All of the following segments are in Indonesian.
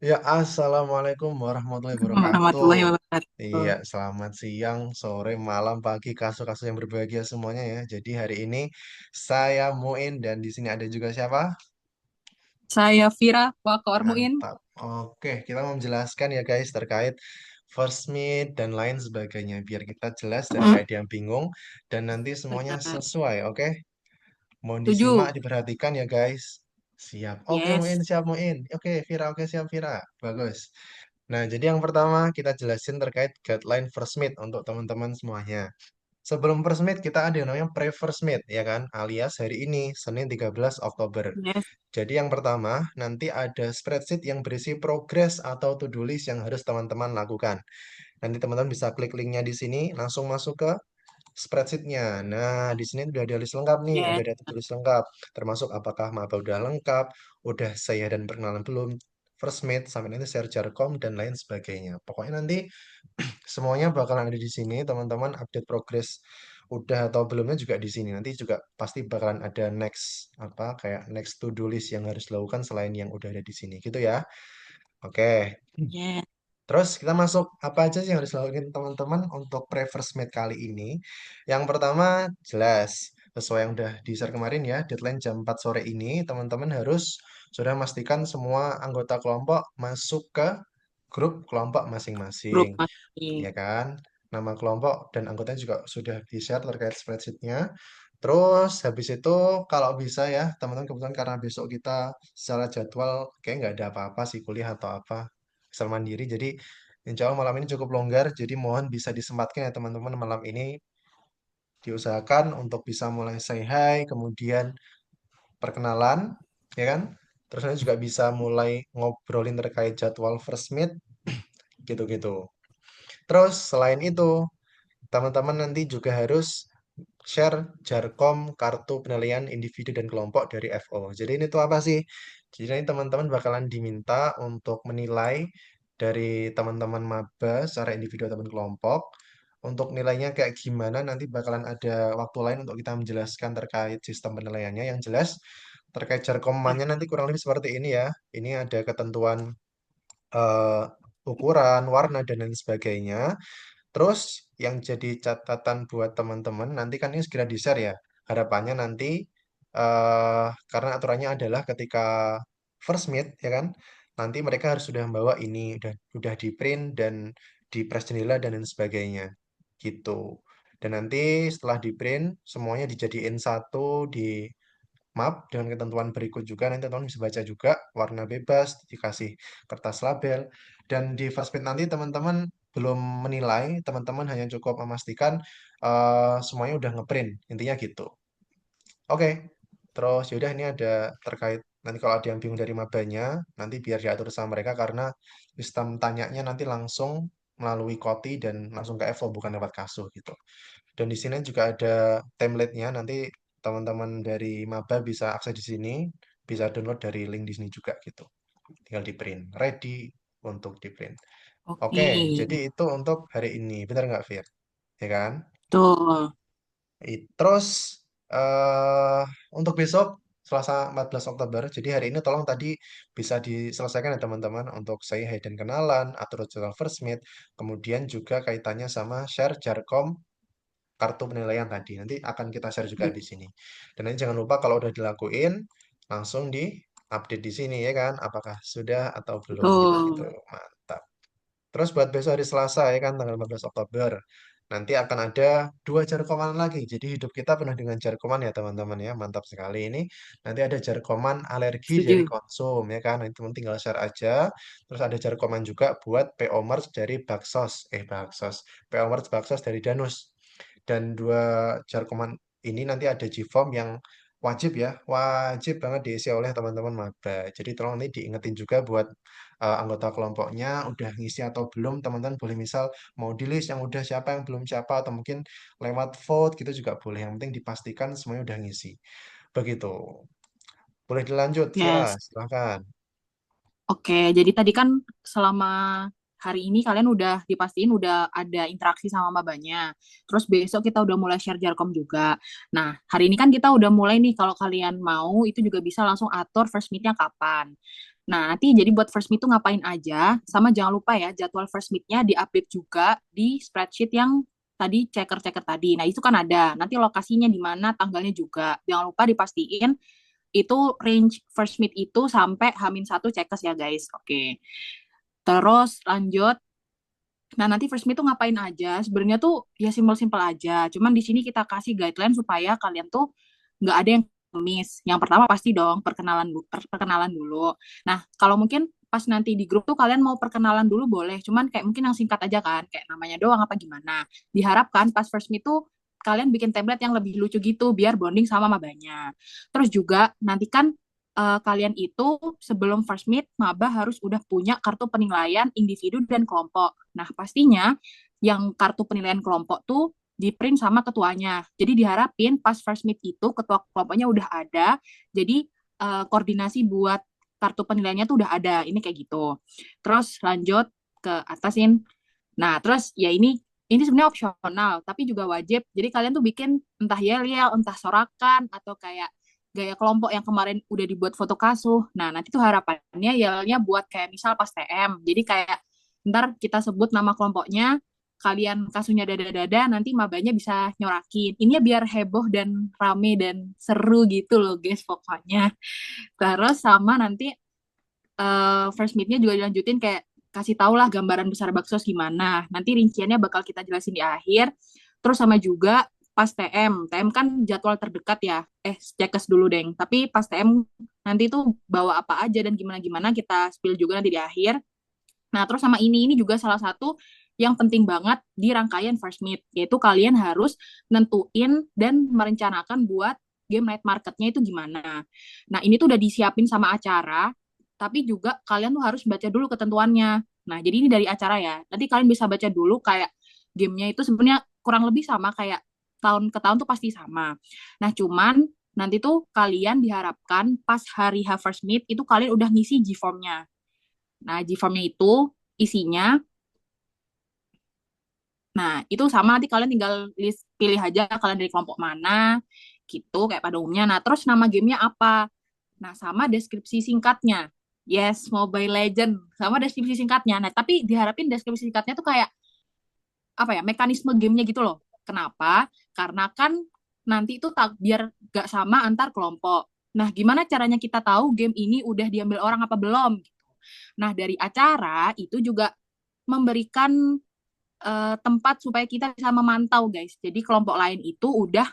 Ya, Assalamualaikum warahmatullahi wabarakatuh. Warahmatullahi wabarakatuh. Iya, selamat siang, sore, malam, pagi, kasus-kasus yang berbahagia semuanya ya. Jadi hari ini saya Muin dan di sini ada juga siapa? Saya Vira, Wakor Muin. Mantap. Oke, kita mau menjelaskan ya guys terkait first meet dan lain sebagainya biar kita jelas dan Mm, gak ada yang bingung dan nanti semuanya benar. sesuai, oke? Mohon disimak, Tujuh. diperhatikan ya guys. Siap. Oke Muin, Yes. siap Muin. Oke, Vira, oke siap Vira. Bagus. Nah, jadi yang pertama kita jelasin terkait guideline first meet untuk teman-teman semuanya. Sebelum first meet kita ada yang namanya pre-first meet, ya kan? Alias hari ini, Senin 13 Oktober. Yes. Jadi yang pertama, nanti ada spreadsheet yang berisi progres atau to-do list yang harus teman-teman lakukan. Nanti teman-teman bisa klik linknya di sini, langsung masuk ke spreadsheetnya. Nah, di sini udah ada list lengkap nih, udah Yes. ada tulis lengkap, termasuk apakah maba udah lengkap, udah saya dan perkenalan belum, first meet, sampai nanti share jarkom dan lain sebagainya. Pokoknya nanti semuanya bakalan ada di sini, teman-teman update progress udah atau belumnya juga di sini. Nanti juga pasti bakalan ada next apa kayak next to do list yang harus dilakukan selain yang udah ada di sini, gitu ya. Oke. Yes. Terus kita masuk apa aja sih yang harus dilakukan teman-teman untuk pre-first meet kali ini. Yang pertama jelas sesuai yang udah di-share kemarin ya, deadline jam 4 sore ini teman-teman harus sudah memastikan semua anggota kelompok masuk ke grup kelompok masing-masing, Grup masing. ya kan? Nama kelompok dan anggotanya juga sudah di-share terkait spreadsheet-nya. Terus habis itu kalau bisa ya teman-teman kebetulan karena besok kita secara jadwal kayak nggak ada apa-apa sih kuliah atau apa asal mandiri. Jadi insya Allah malam ini cukup longgar. Jadi mohon bisa disempatkan ya teman-teman malam ini diusahakan untuk bisa mulai say hi, kemudian perkenalan, ya kan? Terus nanti juga bisa mulai ngobrolin terkait jadwal first meet gitu-gitu. Terus selain itu teman-teman nanti juga harus share jarkom kartu penilaian individu dan kelompok dari FO. Jadi ini tuh apa sih? Jadi ini teman-teman bakalan diminta untuk menilai dari teman-teman maba secara individu ataupun kelompok. Untuk nilainya kayak gimana nanti bakalan ada waktu lain untuk kita menjelaskan terkait sistem penilaiannya. Yang jelas terkait Nah, jarkomannya nanti kurang lebih seperti ini ya. Ini ada ketentuan eh, ukuran, warna, dan lain sebagainya. Terus yang jadi catatan buat teman-teman nanti kan ini segera di-share ya. Harapannya nanti karena aturannya adalah ketika first meet ya kan, nanti mereka harus sudah membawa ini udah di print dan di press jendela dan lain sebagainya gitu. Dan nanti setelah di print semuanya dijadiin satu di map dengan ketentuan berikut juga nanti teman-teman bisa baca juga warna bebas dikasih kertas label dan di first print nanti teman-teman belum menilai teman-teman hanya cukup memastikan semuanya udah ngeprint intinya gitu. Oke, terus yaudah ini ada terkait nanti kalau ada yang bingung dari mabanya nanti biar diatur sama mereka karena sistem tanyanya nanti langsung melalui Koti dan langsung ke Evo bukan lewat Kasuh gitu. Dan di sini juga ada template-nya. Nanti teman-teman dari maba bisa akses di sini, bisa download dari link di sini juga gitu. Tinggal di print. Ready untuk di print. oke. Oke, jadi itu untuk hari ini. Benar nggak, Fir? Ya kan? Tuh. Terus eh untuk besok Selasa 14 Oktober. Jadi hari ini tolong tadi bisa diselesaikan ya teman-teman untuk saya hi dan kenalan, atur jadwal first meet, kemudian juga kaitannya sama share jarkom kartu penilaian tadi. Nanti akan kita share juga di sini. Dan nanti jangan lupa kalau udah dilakuin, langsung di update di sini ya kan, apakah sudah atau belum gitu-gitu. Tuh. Mantap. Terus buat besok hari Selasa ya kan, tanggal 14 Oktober. Nanti akan ada dua jarkoman lagi. Jadi hidup kita penuh dengan jarkoman ya teman-teman ya. Mantap sekali ini. Nanti ada jarkoman alergi dari Setuju. konsum ya kan. Nanti teman tinggal share aja. Terus ada jarkoman juga buat PO Merch dari Baksos. Baksos. PO Merch Baksos dari Danus. Dan dua jarkoman ini nanti ada G-form yang wajib ya, wajib banget diisi oleh teman-teman maba. Jadi tolong nanti diingetin juga buat anggota kelompoknya udah ngisi atau belum. Teman-teman boleh misal mau di list yang udah siapa yang belum siapa atau mungkin lewat vote gitu juga boleh. Yang penting dipastikan semuanya udah ngisi. Begitu. Boleh dilanjut, Vira, Yes. silahkan. Oke, jadi tadi kan selama hari ini kalian udah dipastiin udah ada interaksi sama mabanya. Terus besok kita udah mulai share jarkom juga. Nah, hari ini kan kita udah mulai nih kalau kalian mau itu juga bisa langsung atur first meet-nya kapan. Nah, nanti jadi buat first meet tuh ngapain aja, sama jangan lupa ya jadwal first meet-nya di-update juga di spreadsheet yang tadi checker-checker tadi. Nah, itu kan ada. Nanti lokasinya di mana, tanggalnya juga. Jangan lupa dipastiin itu range first meet itu sampai H-1 checkers ya guys. Oke. Terus lanjut. Nah, nanti first meet tuh ngapain aja? Sebenarnya tuh ya simpel-simpel aja. Cuman di sini kita kasih guideline supaya kalian tuh nggak ada yang miss. Yang pertama pasti dong perkenalan dulu. Nah, kalau mungkin pas nanti di grup tuh kalian mau perkenalan dulu boleh. Cuman kayak mungkin yang singkat aja kan, kayak namanya doang apa gimana. Diharapkan pas first meet tuh kalian bikin template yang lebih lucu gitu biar bonding sama mabanya. Terus juga nanti kan kalian itu sebelum first meet maba harus udah punya kartu penilaian individu dan kelompok. Nah, pastinya yang kartu penilaian kelompok tuh di print sama ketuanya. Jadi diharapin pas first meet itu ketua kelompoknya udah ada. Jadi koordinasi buat kartu penilaiannya tuh udah ada. Ini kayak gitu. Terus lanjut ke atasin. Nah, terus ya ini sebenarnya opsional, tapi juga wajib. Jadi kalian tuh bikin entah yel-yel, entah sorakan, atau kayak gaya kelompok yang kemarin udah dibuat foto kasuh. Nah, nanti tuh harapannya yelnya buat kayak misal pas TM. Jadi kayak ntar kita sebut nama kelompoknya, kalian kasuhnya dada-dada, nanti mabanya bisa nyorakin. Ini ya biar heboh dan rame dan seru gitu loh guys pokoknya. Terus sama nanti first meet-nya juga dilanjutin kayak kasih tau lah gambaran besar Baksos gimana. Nanti rinciannya bakal kita jelasin di akhir. Terus sama juga pas TM. TM kan jadwal terdekat ya. Cekes dulu, Deng. Tapi pas TM nanti tuh bawa apa aja dan gimana-gimana kita spill juga nanti di akhir. Nah, terus sama ini juga salah satu yang penting banget di rangkaian first meet, yaitu kalian harus nentuin dan merencanakan buat game night marketnya itu gimana. Nah, ini tuh udah disiapin sama acara, tapi juga kalian tuh harus baca dulu ketentuannya. Nah, jadi ini dari acara ya. Nanti kalian bisa baca dulu kayak gamenya itu sebenarnya kurang lebih sama kayak tahun ke tahun tuh pasti sama. Nah, cuman nanti tuh kalian diharapkan pas hari H first meet itu kalian udah ngisi G-form-nya. Nah, G-form-nya itu isinya, nah itu sama nanti kalian tinggal pilih aja kalian dari kelompok mana, gitu kayak pada umumnya. Nah, terus nama gamenya apa? Nah, sama deskripsi singkatnya. Yes, Mobile Legend. Sama deskripsi singkatnya. Nah, tapi diharapin deskripsi singkatnya tuh kayak, apa ya, mekanisme gamenya gitu loh. Kenapa? Karena kan nanti itu biar gak sama antar kelompok. Nah, gimana caranya kita tahu game ini udah diambil orang apa belum? Nah, dari acara itu juga memberikan tempat supaya kita bisa memantau, guys. Jadi kelompok lain itu udah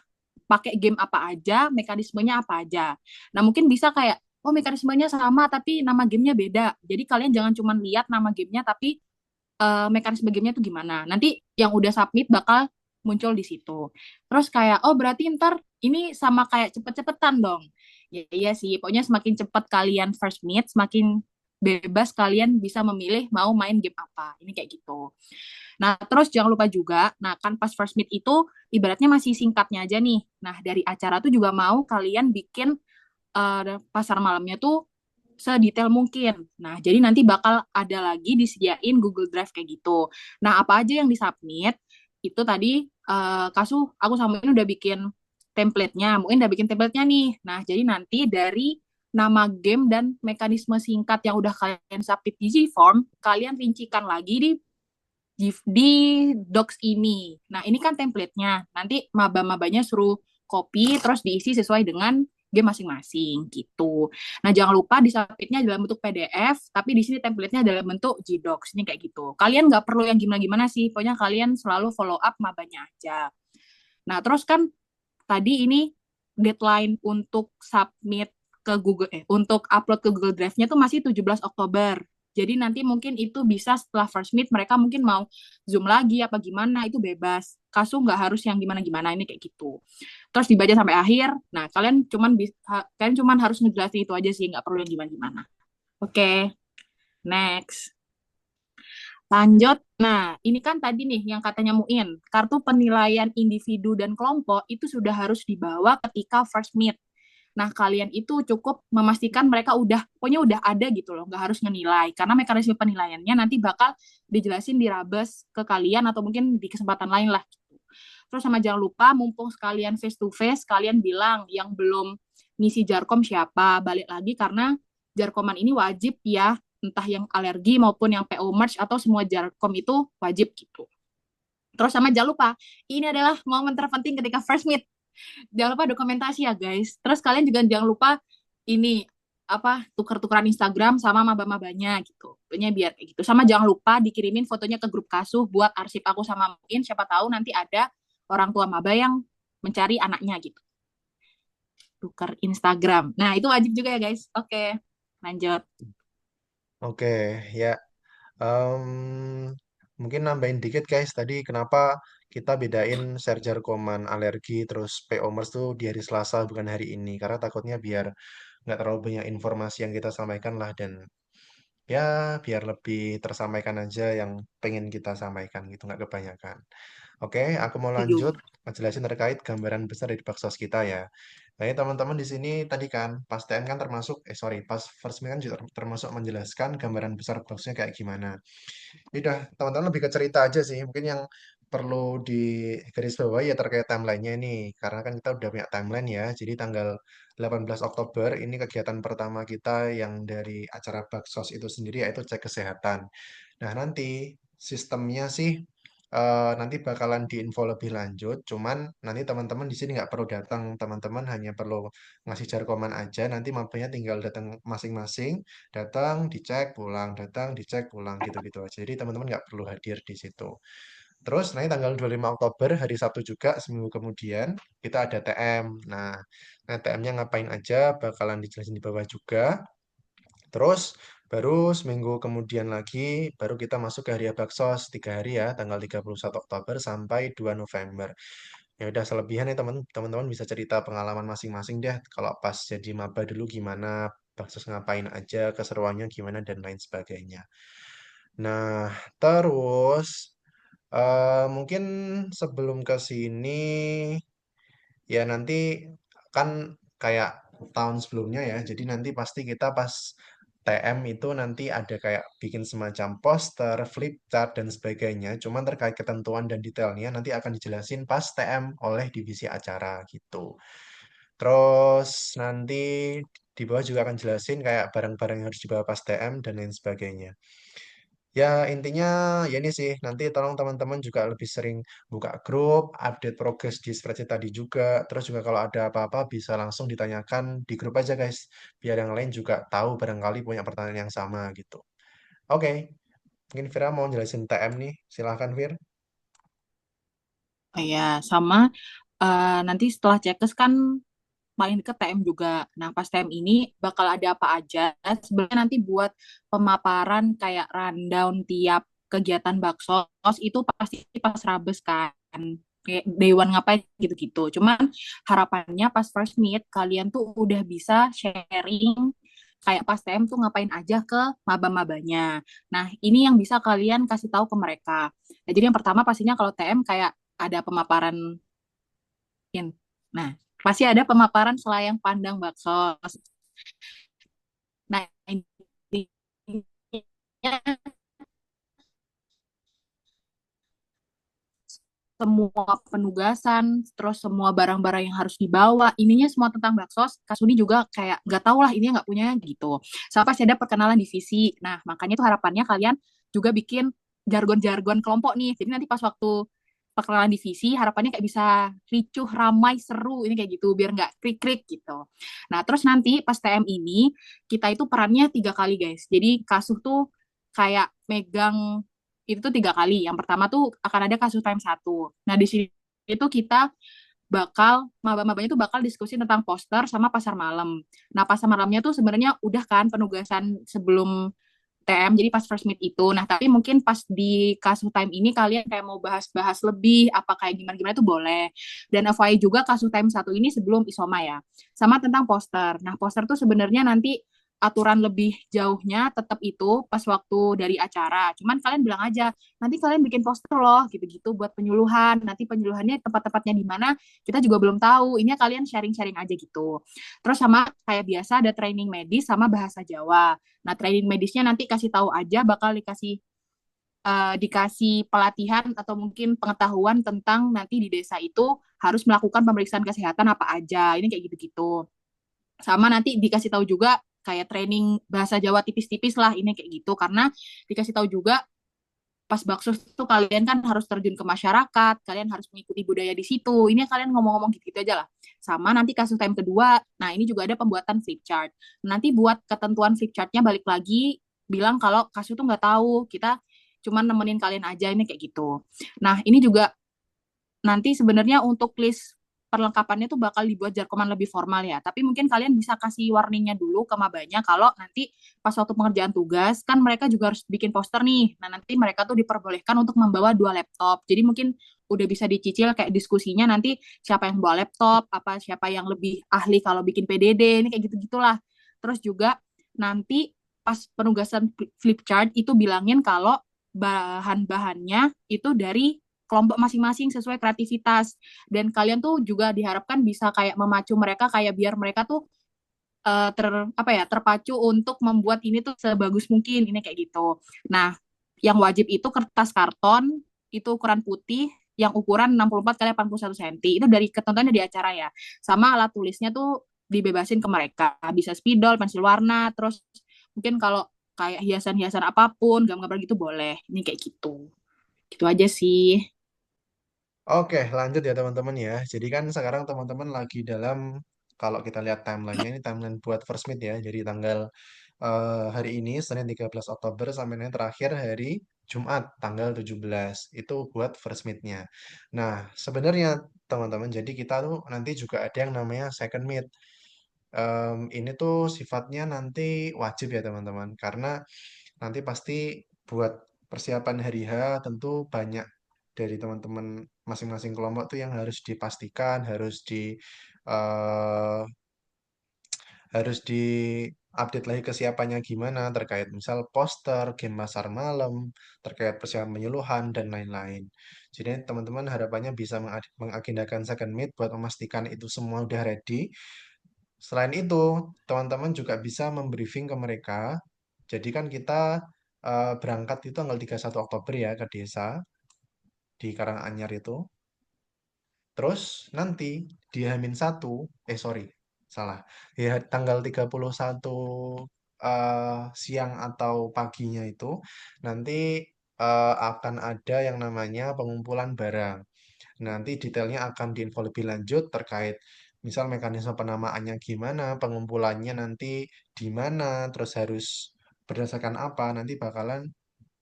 pakai game apa aja, mekanismenya apa aja. Nah, mungkin bisa kayak, oh mekanismenya sama tapi nama gamenya beda. Jadi kalian jangan cuma lihat nama gamenya tapi mekanisme gamenya tuh gimana. Nanti yang udah submit bakal muncul di situ. Terus kayak, oh berarti ntar ini sama kayak cepet-cepetan dong. Ya iya sih, pokoknya semakin cepat kalian first meet, semakin bebas kalian bisa memilih mau main game apa. Ini kayak gitu. Nah, terus jangan lupa juga, nah kan pas first meet itu ibaratnya masih singkatnya aja nih. Nah, dari acara tuh juga mau kalian bikin pasar malamnya tuh sedetail mungkin. Nah, jadi nanti bakal ada lagi disediain Google Drive kayak gitu. Nah, apa aja yang disubmit, itu tadi aku sama ini udah bikin template-nya. Mungkin udah bikin template-nya nih. Nah, jadi nanti dari nama game dan mekanisme singkat yang udah kalian submit di G-Form, kalian rincikan lagi di docs ini. Nah, ini kan template-nya. Nanti maba-mabanya suruh copy terus diisi sesuai dengan game masing-masing gitu. Nah, jangan lupa di submit-nya dalam bentuk PDF, tapi di sini template-nya dalam bentuk G-Docs. Ini kayak gitu. Kalian nggak perlu yang gimana-gimana sih. Pokoknya kalian selalu follow up mabanya aja. Nah, terus kan tadi ini deadline untuk submit ke Google untuk upload ke Google Drive-nya tuh masih 17 Oktober. Jadi nanti mungkin itu bisa setelah first meet mereka mungkin mau Zoom lagi apa gimana itu bebas. Kasu nggak harus yang gimana-gimana ini kayak gitu. Terus dibaca sampai akhir. Nah, kalian cuman harus ngejelasin itu aja sih, nggak perlu yang gimana-gimana. Oke, next. Lanjut. Nah, ini kan tadi nih yang katanya Muin, kartu penilaian individu dan kelompok itu sudah harus dibawa ketika first meet. Nah, kalian itu cukup memastikan mereka pokoknya udah ada gitu loh, nggak harus ngenilai. Karena mekanisme penilaiannya nanti bakal dijelasin di Rabes ke kalian atau mungkin di kesempatan lain lah. Terus sama jangan lupa, mumpung sekalian face to face, kalian bilang yang belum ngisi Jarkom siapa, balik lagi karena Jarkoman ini wajib ya, entah yang alergi maupun yang PO merge atau semua Jarkom itu wajib gitu. Terus sama jangan lupa, ini adalah momen terpenting ketika first meet. Jangan lupa dokumentasi ya guys. Terus kalian juga jangan lupa ini apa tuker-tukeran Instagram sama maba-mabanya gitu. Pokoknya biar kayak gitu. Sama jangan lupa dikirimin fotonya ke grup Kasuh buat arsip aku sama Mungkin. Siapa tahu nanti ada orang tua maba yang mencari anaknya gitu. Tuker Instagram. Nah, itu wajib juga ya guys. Oke, lanjut. Oke, ya. Em, Mungkin nambahin dikit guys, tadi kenapa kita bedain Serjar Koman alergi terus PO-mers tuh di hari Selasa bukan hari ini. Karena takutnya biar nggak terlalu banyak informasi yang kita sampaikan lah dan ya biar lebih tersampaikan aja yang pengen kita sampaikan gitu, nggak kebanyakan. Oke, aku mau lanjut Setuju. ngejelasin terkait gambaran besar dari baksos kita ya. Nah, ini teman-teman di sini tadi kan pas TM kan termasuk, sorry, pas first meet kan juga termasuk menjelaskan gambaran besar baksosnya kayak gimana. Ya udah, teman-teman lebih ke cerita aja sih. Mungkin yang perlu di garis bawah ya terkait timelinenya ini. Karena kan kita udah punya timeline ya. Jadi tanggal 18 Oktober ini kegiatan pertama kita yang dari acara Baksos itu sendiri yaitu cek kesehatan. Nah, nanti sistemnya sih nanti bakalan diinfo lebih lanjut. Cuman nanti teman-teman di sini nggak perlu datang. Teman-teman hanya perlu ngasih jarkoman aja. Nanti mapenya tinggal datang masing-masing. Datang, dicek, pulang. Datang, dicek, pulang. Gitu-gitu aja. Jadi teman-teman nggak perlu hadir di situ. Terus nanti tanggal 25 Oktober, hari Sabtu juga, seminggu kemudian, kita ada TM. Nah TM-nya ngapain aja, bakalan dijelasin di bawah juga. Terus baru seminggu kemudian lagi baru kita masuk ke hari Baksos 3 hari ya, tanggal 31 Oktober sampai 2 November. Ya udah selebihnya teman-teman bisa cerita pengalaman masing-masing deh kalau pas jadi maba dulu gimana, Baksos ngapain aja, keseruannya gimana dan lain sebagainya. Nah, terus mungkin sebelum ke sini ya nanti kan kayak tahun sebelumnya ya. Jadi nanti pasti kita pas TM itu nanti ada kayak bikin semacam poster, flip chart dan sebagainya. Cuman terkait ketentuan dan detailnya nanti akan dijelasin pas TM oleh divisi acara gitu. Terus nanti di bawah juga akan jelasin kayak barang-barang yang harus dibawa pas TM dan lain sebagainya. Ya, intinya ya ini sih, nanti tolong teman-teman juga lebih sering buka grup, update progres di spreadsheet tadi juga. Terus juga kalau ada apa-apa bisa langsung ditanyakan di grup aja guys, biar yang lain juga tahu barangkali punya pertanyaan yang sama gitu. Oke, mungkin Vira mau jelasin TM nih, silahkan Vir. Oh ya, sama nanti setelah cekes kan paling deket TM juga. Nah, pas TM ini bakal ada apa aja. Sebenarnya nanti buat pemaparan kayak rundown tiap kegiatan Baksos itu pasti pas Rabes kan. Kayak Dewan ngapain gitu-gitu. Cuman harapannya pas first meet kalian tuh udah bisa sharing kayak pas TM tuh ngapain aja ke maba-mabanya. Nah, ini yang bisa kalian kasih tahu ke mereka. Nah, jadi yang pertama pastinya kalau TM kayak ada pemaparan. Nah, pasti ada pemaparan selayang pandang baksos. Nah, intinya semua penugasan, terus semua barang-barang yang harus dibawa, ininya semua tentang baksos. Kasuni juga kayak nggak tahu lah ini nggak punya gitu. Sama pasti ada perkenalan divisi. Nah, makanya tuh harapannya kalian juga bikin jargon-jargon kelompok nih. Jadi nanti pas waktu perkenalan divisi, harapannya kayak bisa ricuh, ramai, seru, ini kayak gitu, biar nggak krik-krik gitu. Nah, terus nanti pas TM ini, kita itu perannya 3 kali, guys. Jadi Kasuh tuh kayak megang itu tuh 3 kali. Yang pertama tuh akan ada kasus time 1. Nah, di sini itu kita bakal maba-mabanya tuh bakal diskusi tentang poster sama pasar malam. Nah, pasar malamnya tuh sebenarnya udah kan penugasan sebelum TM, jadi pas first meet itu. Nah, tapi mungkin pas di kasus time ini kalian kayak mau bahas-bahas lebih, apa kayak gimana-gimana tuh boleh. Dan FYI juga kasus time 1 ini sebelum isoma ya. Sama tentang poster. Nah, poster tuh sebenarnya nanti aturan lebih jauhnya tetap itu pas waktu dari acara. Cuman kalian bilang aja, nanti kalian bikin poster loh, gitu-gitu buat penyuluhan. Nanti penyuluhannya tempat-tempatnya di mana, kita juga belum tahu. Ini kalian sharing-sharing aja gitu. Terus sama kayak biasa ada training medis sama bahasa Jawa. Nah, training medisnya nanti kasih tahu aja bakal dikasih pelatihan atau mungkin pengetahuan tentang nanti di desa itu harus melakukan pemeriksaan kesehatan apa aja. Ini kayak gitu-gitu. Sama nanti dikasih tahu juga kayak training bahasa Jawa tipis-tipis lah ini kayak gitu karena dikasih tahu juga pas bakso tuh kalian kan harus terjun ke masyarakat, kalian harus mengikuti budaya di situ. Ini kalian ngomong-ngomong gitu-gitu aja lah. Sama nanti kasus time kedua, nah ini juga ada pembuatan flip chart. Nanti buat ketentuan flip chartnya balik lagi bilang kalau kasus tuh nggak tahu, kita cuman nemenin kalian aja ini kayak gitu. Nah ini juga nanti sebenarnya untuk list perlengkapannya tuh bakal dibuat jarkoman lebih formal ya. Tapi mungkin kalian bisa kasih warningnya dulu ke mabanya kalau nanti pas waktu pengerjaan tugas kan mereka juga harus bikin poster nih. Nah nanti mereka tuh diperbolehkan untuk membawa 2 laptop. Jadi mungkin udah bisa dicicil kayak diskusinya nanti siapa yang bawa laptop, apa siapa yang lebih ahli kalau bikin PDD, ini kayak gitu-gitulah. Terus juga nanti pas penugasan flip chart itu bilangin kalau bahan-bahannya itu dari kelompok masing-masing sesuai kreativitas dan kalian tuh juga diharapkan bisa kayak memacu mereka kayak biar mereka tuh apa ya terpacu untuk membuat ini tuh sebagus mungkin ini kayak gitu. Nah, yang wajib itu kertas karton itu ukuran putih yang ukuran 64 kali 81 cm itu dari ketentuannya di acara ya. Sama alat tulisnya tuh dibebasin ke mereka. Bisa spidol, pensil warna, terus mungkin kalau kayak hiasan-hiasan apapun, gambar-gambar gitu boleh. Ini kayak gitu. Gitu aja sih. Oke, lanjut ya teman-teman ya. Jadi kan sekarang teman-teman lagi dalam, kalau kita lihat timelinenya ini timeline buat first meet ya. Jadi tanggal hari ini Senin 13 Oktober sampai nanti terakhir hari Jumat tanggal 17 itu buat first meet-nya. Nah, sebenarnya teman-teman, jadi kita tuh nanti juga ada yang namanya second meet. Ini tuh sifatnya nanti wajib ya teman-teman, karena nanti pasti buat persiapan hari H tentu banyak dari teman-teman masing-masing kelompok tuh yang harus dipastikan, eh, harus di update lagi kesiapannya gimana terkait misal poster, game pasar malam, terkait persiapan penyuluhan dan lain-lain. Jadi teman-teman harapannya bisa mengagendakan second meet buat memastikan itu semua udah ready. Selain itu, teman-teman juga bisa membriefing ke mereka. Jadi kan kita berangkat itu tanggal 31 Oktober ya ke desa di Karanganyar itu. Terus nanti di H-1, sorry, salah. Ya tanggal 31 siang atau paginya itu nanti akan ada yang namanya pengumpulan barang. Nanti detailnya akan diinfo lebih lanjut terkait misal mekanisme penamaannya gimana, pengumpulannya nanti di mana, terus harus berdasarkan apa, nanti bakalan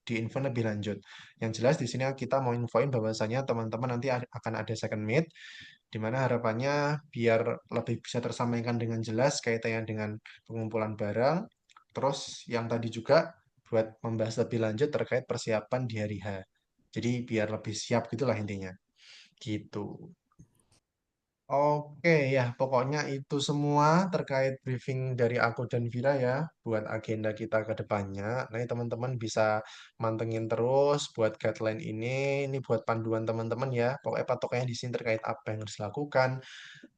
diinfo lebih lanjut. Yang jelas di sini kita mau infoin bahwasanya teman-teman nanti akan ada second meet, di mana harapannya biar lebih bisa tersampaikan dengan jelas kaitannya dengan pengumpulan barang, terus yang tadi juga buat membahas lebih lanjut terkait persiapan di hari H. Jadi biar lebih siap gitulah intinya. Gitu. Oke ya, pokoknya itu semua terkait briefing dari aku dan Vira ya, buat agenda kita ke depannya. Nanti teman-teman bisa mantengin terus buat guideline ini buat panduan teman-teman ya. Pokoknya patokannya di sini terkait apa yang harus dilakukan,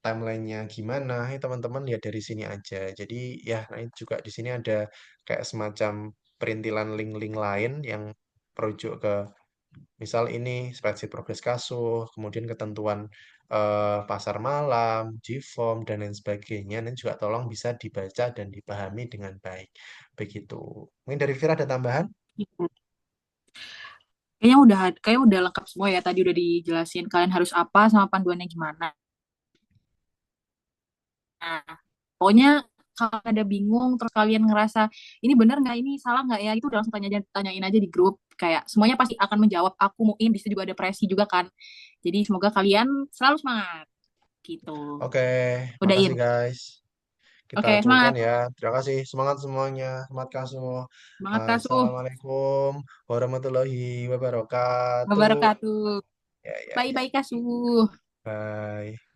timelinenya gimana, ini teman-teman lihat dari sini aja. Jadi ya, nah ini juga di sini ada kayak semacam perintilan link-link lain yang merujuk ke misal ini spreadsheet progres kasus, kemudian ketentuan pasar malam, GFOM, dan lain sebagainya. Dan juga tolong bisa dibaca dan dipahami dengan baik. Begitu. Mungkin dari Vira ada tambahan? Kayaknya udah lengkap semua ya. Tadi udah dijelasin kalian harus apa sama panduannya gimana. Nah, pokoknya kalau ada bingung terus kalian ngerasa ini bener nggak, ini salah nggak ya, itu udah langsung tanyain aja di grup. Kayak semuanya pasti akan menjawab. Aku mungkin di situ juga ada presi juga kan. Jadi semoga kalian selalu semangat gitu. Oke, makasih Udahin. guys. Kita Oke, cukupkan semangat. ya. Terima kasih. Semangat semuanya. Semangat kasus. Semangat Kasuh. Assalamualaikum warahmatullahi wabarakatuh. Wabarakatuh. Ya, ya, ya. Bye-bye Kasuh. Bye.